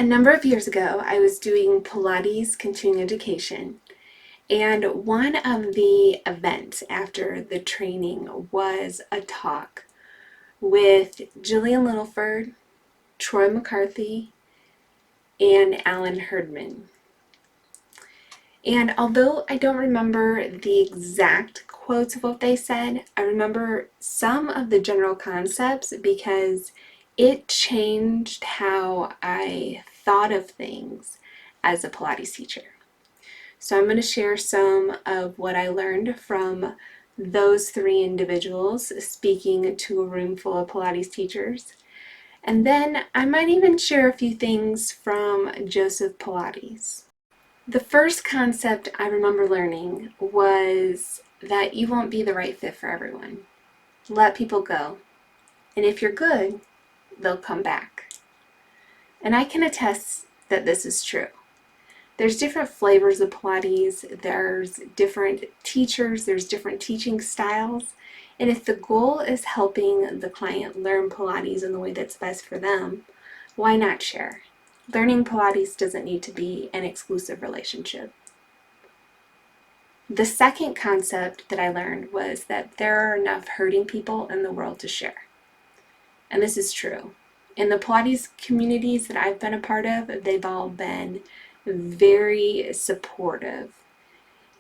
A number of years ago, I was doing Pilates continuing education, and one of the events after the training was a talk with Jullian Littleford, Troy McCarty, and Herdman. And although I don't remember the exact quotes of what they said, I remember some of the general concepts because it changed how I thought of things as a Pilates teacher. So I'm going to share some of what I learned from those three individuals speaking to a room full of Pilates teachers. And then I might even share a few things from Joseph Pilates. The first concept I remember learning was that you won't be the right fit for everyone. Let people go. And if you're good, they'll come back. And I can attest that this is true. There's different flavors of Pilates, there's different teachers, there's different teaching styles. And if the goal is helping the client learn Pilates in the way that's best for them, why not share? Learning Pilates doesn't need to be an exclusive relationship. The second concept that I learned was that there are enough hurting people in the world to share. And this is true. In the Pilates communities that I've been a part of, they've all been very supportive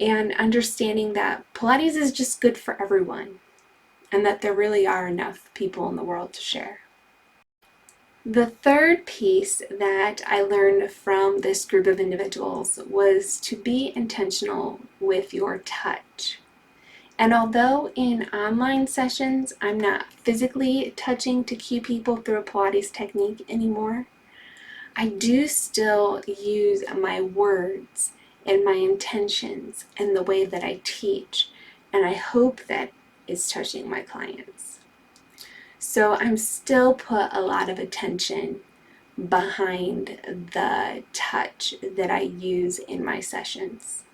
and understanding that Pilates is just good for everyone and that there really are enough people in the world to share. The third piece that I learned from this group of individuals was to be intentional with your touch. And although in online sessions I'm not physically touching to cue people through a Pilates technique anymore, I do still use my words and my intentions and the way that I teach, and I hope that is touching my clients. So I'm still put a lot of attention behind the touch that I use in my sessions.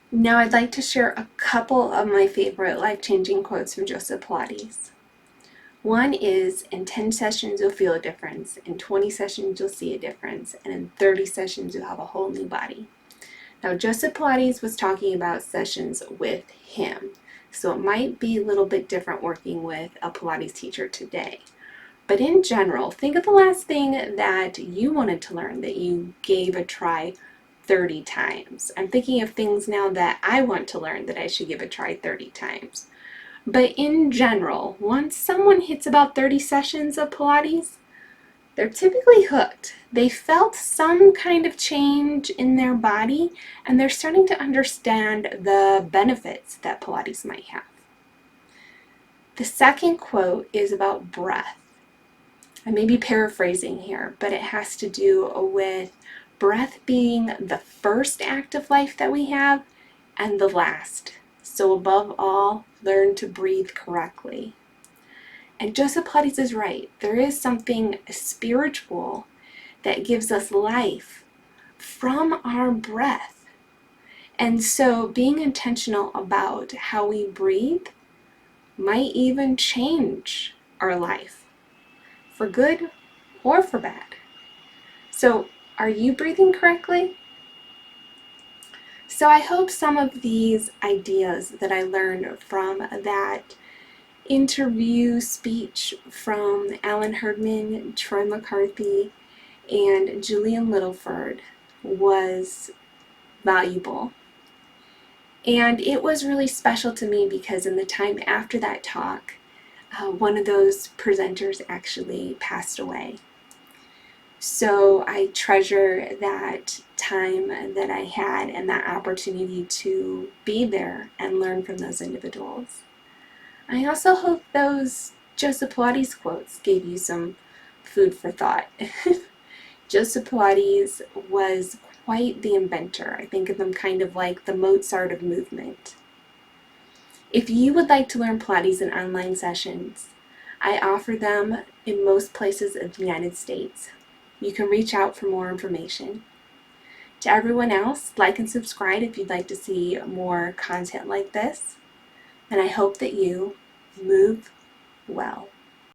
Now I'd like to share a couple of my favorite life-changing quotes from Joseph Pilates. One is, in 10 sessions you'll feel a difference, in 20 sessions you'll see a difference, and in 30 sessions you'll have a whole new body. Now Joseph Pilates was talking about sessions with him, so it might be a little bit different working with a Pilates teacher today. But in general, think of the last thing that you wanted to learn that you gave a try 30 times. I'm thinking of things now that I want to learn that I should give a try 30 times. But in general, once someone hits about 30 sessions of Pilates, they're typically hooked. They felt some kind of change in their body, and they're starting to understand the benefits that Pilates might have. The second quote is about breath. I may be paraphrasing here, but it has to do with breath being the first act of life that we have and the last. So above all, learn to breathe correctly. And Joseph Pilates is right. There is something spiritual that gives us life from our breath. And so being intentional about how we breathe might even change our life for good or for bad. So are you breathing correctly? So I hope some of these ideas that I learned from that interview speech from Herdman, Troy McCarty, and Jullian Littleford was valuable. And it was really special to me because in the time after that talk, one of those presenters actually passed away. So I treasure that time that I had and that opportunity to be there and learn from those individuals. I also hope those Joseph Pilates quotes gave you some food for thought. Joseph Pilates was quite the inventor. I think of them kind of like the Mozart of movement. If you would like to learn Pilates in online sessions, I offer them in most places of the United States. You can reach out for more information. To everyone else, like and subscribe if you'd like to see more content like this. And I hope that you move well.